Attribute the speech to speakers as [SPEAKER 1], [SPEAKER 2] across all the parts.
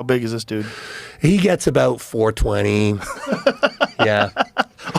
[SPEAKER 1] How big is this dude?
[SPEAKER 2] He gets about 420. Yeah.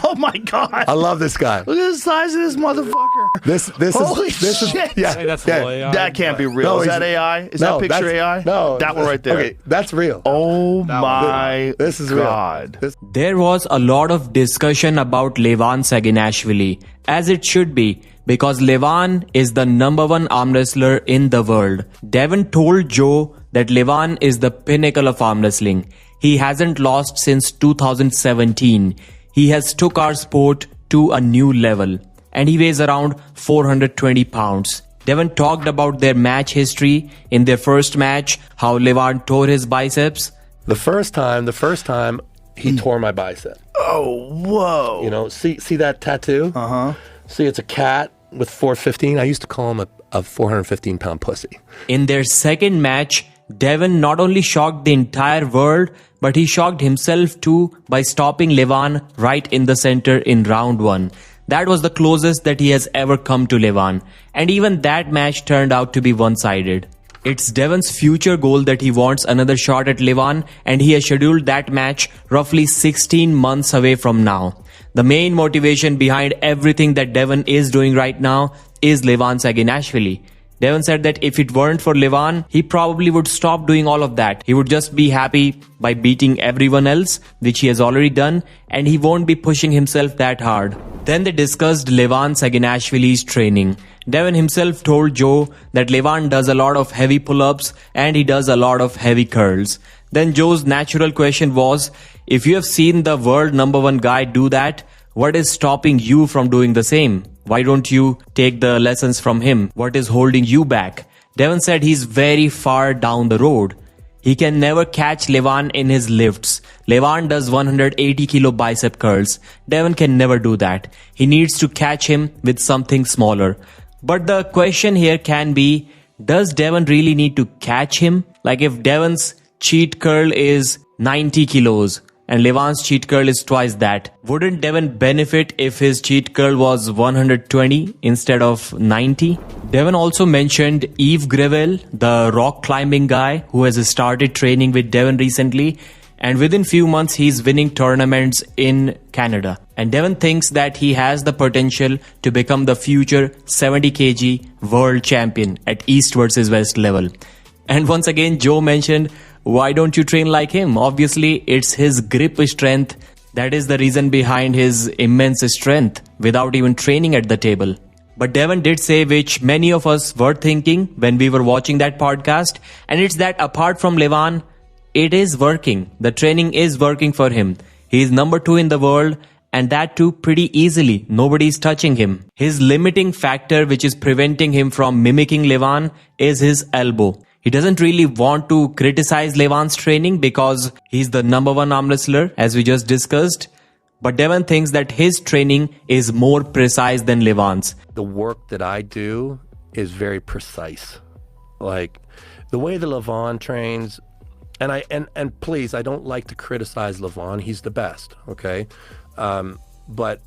[SPEAKER 1] Oh my God.
[SPEAKER 2] I love this guy.
[SPEAKER 1] Look at the size of this motherfucker.
[SPEAKER 2] This
[SPEAKER 1] Holy
[SPEAKER 2] is
[SPEAKER 1] shit.
[SPEAKER 2] yeah.
[SPEAKER 3] Hey, that's
[SPEAKER 2] yeah.
[SPEAKER 3] all AI.
[SPEAKER 1] That can't be real.
[SPEAKER 2] No,
[SPEAKER 1] Is
[SPEAKER 2] he's-
[SPEAKER 1] that AI? Is
[SPEAKER 2] no,
[SPEAKER 1] that picture
[SPEAKER 2] that's-
[SPEAKER 1] AI?
[SPEAKER 2] No.
[SPEAKER 1] That one right there.
[SPEAKER 2] Okay, that's real.
[SPEAKER 1] Oh my
[SPEAKER 2] This is real.
[SPEAKER 1] God.
[SPEAKER 4] There was a lot of discussion about Levan Saginashvili, as it should be, because Levan is the #1 arm wrestler in the world. Devon told Joe that Levan is the pinnacle of arm wrestling. He hasn't lost since 2017. He has took our sport to a new level, and he weighs around 420 pounds. Devon talked about their match history in their first match, how Levan tore his biceps.
[SPEAKER 2] The first time he tore my bicep.
[SPEAKER 1] Oh, whoa.
[SPEAKER 2] You know, see that tattoo?
[SPEAKER 1] Uh-huh.
[SPEAKER 2] See, it's a cat with 415. I used to call him a 415-pound pussy.
[SPEAKER 4] In their second match, Devon not only shocked the entire world, but he shocked himself too by stopping Levan right in the center in round 1. That was the closest that he has ever come to Levan, and even that match turned out to be one-sided. It's Devon's future goal that he wants another shot at Levan, and he has scheduled that match roughly 16 months away from now. The main motivation behind everything that Devon is doing right now is Levan Saginashvili. Devon said that if it weren't for Levan, he probably would stop doing all of that. He would just be happy by beating everyone else, which he has already done, and he won't be pushing himself that hard. Then they discussed Levan Saginashvili's training. Devon himself told Joe that Levan does a lot of heavy pull-ups and he does a lot of heavy curls. Then Joe's natural question was, if you have seen the world #1 guy do that, what is stopping you from doing the same? Why don't you take the lessons from him? What is holding you back? Devon said he's very far down the road. He can never catch Levan in his lifts. Levan does 180 kilo bicep curls. Devon can never do that. He needs to catch him with something smaller. But the question here can be, does Devon really need to catch him? Like if Devon's cheat curl is 90 kilos and Levan's cheat curl is twice that, wouldn't Devon benefit if his cheat curl was 120 instead of 90? Devon also mentioned Yves Gravel, the rock climbing guy who has started training with Devon recently, and within few months he's winning tournaments in Canada. And Devon thinks that he has the potential to become the future 70 kg world champion at East versus West level. And once again, Joe mentioned, why don't you train like him? Obviously, it's his grip strength that is the reason behind his immense strength without even training at the table. But Devon did say, which many of us were thinking when we were watching that podcast, and it's that apart from Levan, it is working. The training is working for him. He is #2 in the world, and that too pretty easily. Nobody is touching him. His limiting factor, which is preventing him from mimicking Levan, is his elbow. He doesn't really want to criticize Levan's training because he's the #1 arm wrestler, as we just discussed. But Devon thinks that his training is more precise than Levan's.
[SPEAKER 2] The work that I do is very precise. Like the way that Levan trains, and please, I don't like to criticize Levan. He's the best, okay? But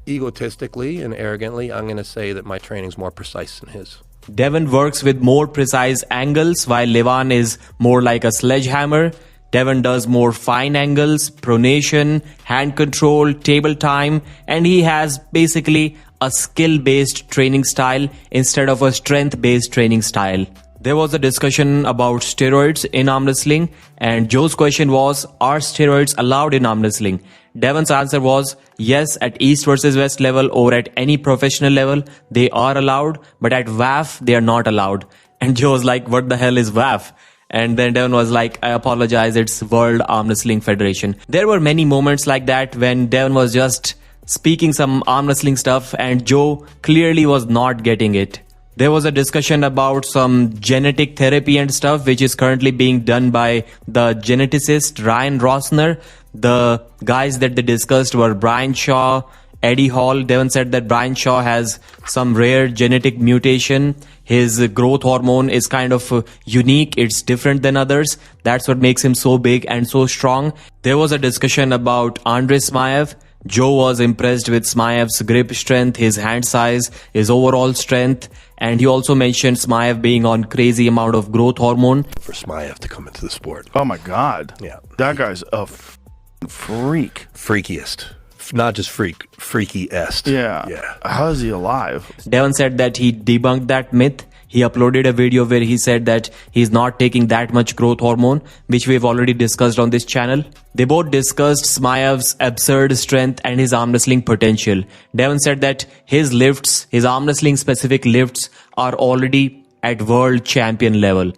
[SPEAKER 2] egotistically and arrogantly, I'm going to say that my training's more precise than his.
[SPEAKER 4] Devon works with more precise angles, while Levan is more like a sledgehammer. Devon does more fine angles, pronation, hand control, table time, and he has basically a skill-based training style instead of a strength-based training style. There was a discussion about steroids in arm wrestling, and Joe's question was, are steroids allowed in arm wrestling? Devon's answer was, yes, at East versus West level or at any professional level, they are allowed, but at WAF, they are not allowed. And Joe was like, what the hell is WAF? And then Devon was like, I apologize, it's World Arm Wrestling Federation. There were many moments like that when Devon was just speaking some arm wrestling stuff and Joe clearly was not getting it. There was a discussion about some genetic therapy and stuff, which is currently being done by the geneticist Ryan Rosner. The guys that they discussed were Brian Shaw, Eddie Hall. Devon said that Brian Shaw has some rare genetic mutation. His growth hormone is kind of unique. It's different than others. That's what makes him so big and so strong. There was a discussion about Andrey Smaev. Joe was impressed with Smaev's grip strength, his hand size, his overall strength, and he also mentioned Smaev being on crazy amount of growth hormone.
[SPEAKER 2] For Smaev to come into the sport.
[SPEAKER 1] Oh my God.
[SPEAKER 2] Yeah.
[SPEAKER 1] That guy's a freak.
[SPEAKER 2] Freakiest. Not just freak, freaky-est.
[SPEAKER 1] Yeah.
[SPEAKER 2] Yeah.
[SPEAKER 1] How is he alive?
[SPEAKER 4] Devon said that he debunked that myth. He uploaded a video where he said that he's not taking that much growth hormone, which we've already discussed on this channel. They both discussed Smaev's absurd strength and his arm wrestling potential. Devon said that his lifts, his arm wrestling specific lifts, are already at world champion level.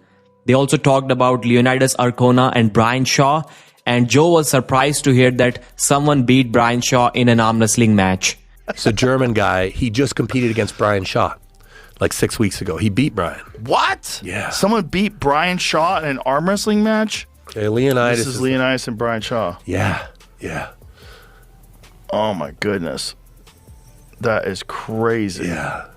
[SPEAKER 4] They also talked about Leonidas Arcona and Brian Shaw, and Joe was surprised to hear that someone beat Brian Shaw in an arm wrestling match.
[SPEAKER 2] It's a German guy. He just competed against Brian Shaw like 6 weeks ago. He beat Brian.
[SPEAKER 1] What?
[SPEAKER 2] Yeah.
[SPEAKER 1] Someone beat Brian Shaw in an arm wrestling match?
[SPEAKER 2] Okay, Leonidas.
[SPEAKER 1] This is Leonidas and Brian Shaw.
[SPEAKER 2] Yeah, yeah.
[SPEAKER 1] Oh my goodness. That is crazy.
[SPEAKER 2] Yeah.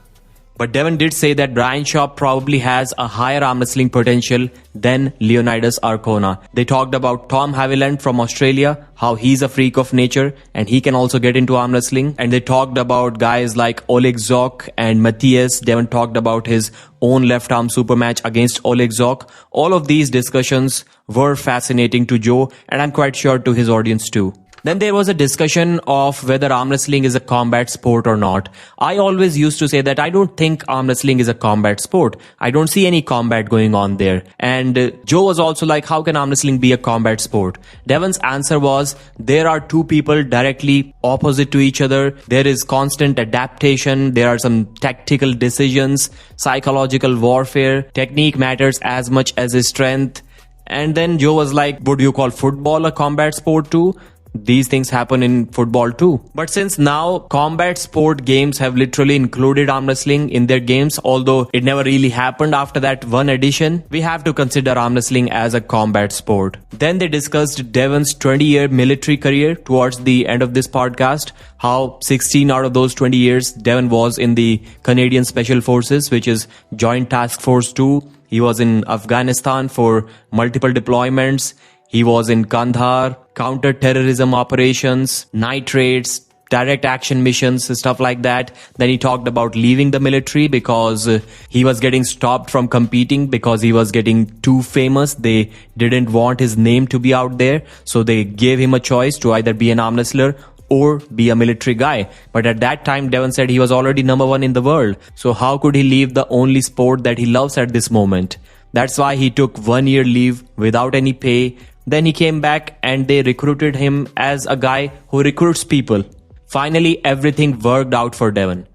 [SPEAKER 4] But Devon did say that Brian Shaw probably has a higher arm wrestling potential than Leonidas Arcona. They talked about Tom Haviland from Australia, how he's a freak of nature and he can also get into arm wrestling. And they talked about guys like Oleg Zok and Matthias. Devon talked about his own left arm super match against Oleg Zok. All of these discussions were fascinating to Joe, and I'm quite sure to his audience too. Then there was a discussion of whether arm wrestling is a combat sport or not. I always used to say that I don't think arm wrestling is a combat sport. I don't see any combat going on there. And Joe was also like, how can arm wrestling be a combat sport? Devon's answer was, there are two people directly opposite to each other. There is constant adaptation. There are some tactical decisions, psychological warfare. Technique matters as much as his strength. And then Joe was like, would you call football a combat sport too? These things happen in football too. But since now combat sport games have literally included arm wrestling in their games, although it never really happened after that one edition, we have to consider arm wrestling as a combat sport. Then they discussed Devon's 20-year military career towards the end of this podcast, how 16 out of those 20 years Devon was in the Canadian Special Forces, which is Joint Task Force 2. He was in Afghanistan for multiple deployments. He was in Kandahar, counter-terrorism operations, night raids, direct action missions, stuff like that. Then he talked about leaving the military because he was getting stopped from competing because he was getting too famous. They didn't want his name to be out there. So they gave him a choice to either be an arm wrestler or be a military guy. But at that time, Devon said he was already #1 in the world. So how could he leave the only sport that he loves at this moment? That's why he took 1 year leave without any pay. Then he came back and they recruited him as a guy who recruits people. Finally, everything worked out for Devon.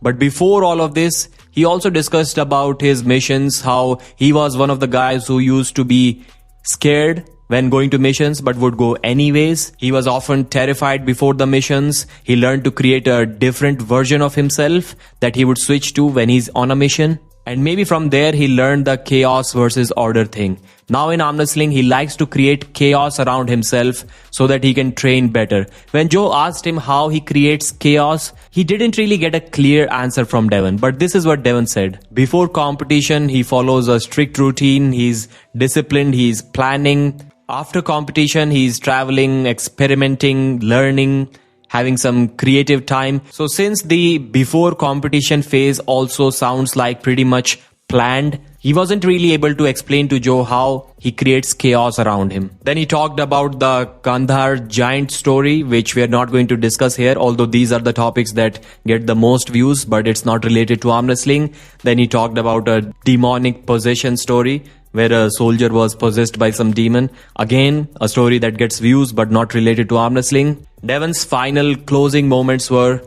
[SPEAKER 4] But before all of this, he also discussed about his missions, how he was one of the guys who used to be scared when going to missions but would go anyways. He was often terrified before the missions. He learned to create a different version of himself that he would switch to when he's on a mission. And maybe from there he learned the chaos versus order thing. Now in arm wrestling, he likes to create chaos around himself so that he can train better. When Joe asked him how he creates chaos, he didn't really get a clear answer from Devon. But this is what Devon said. Before competition, he follows a strict routine. He's disciplined. He's planning. After competition, he's traveling, experimenting, learning, having some creative time. So since the before competition phase also sounds like pretty much planned, he wasn't really able to explain to Joe how he creates chaos around him. Then he talked about the Kandahar giant story, which we are not going to discuss here, although these are the topics that get the most views, but it's not related to arm wrestling. Then he talked about a demonic possession story, where a soldier was possessed by some demon. Again, a story that gets views but not related to arm wrestling. Devon's final closing moments were,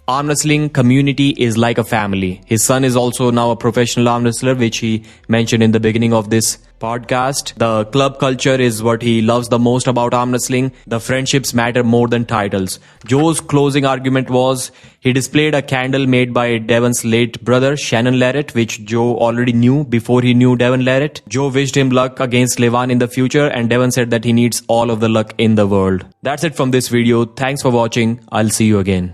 [SPEAKER 4] arm wrestling community is like a family. His son is also now a professional arm wrestler, which he mentioned in the beginning of this podcast. The club culture is what he loves the most about arm wrestling. The friendships matter more than titles. Joe's closing argument was, he displayed a candle made by Devon's late brother, Shannon Larrett, which Joe already knew before he knew Devon Larrett. Joe wished him luck against Levan in the future, and Devon said that he needs all of the luck in the world. That's it from this video. Thanks for watching. I'll see you again.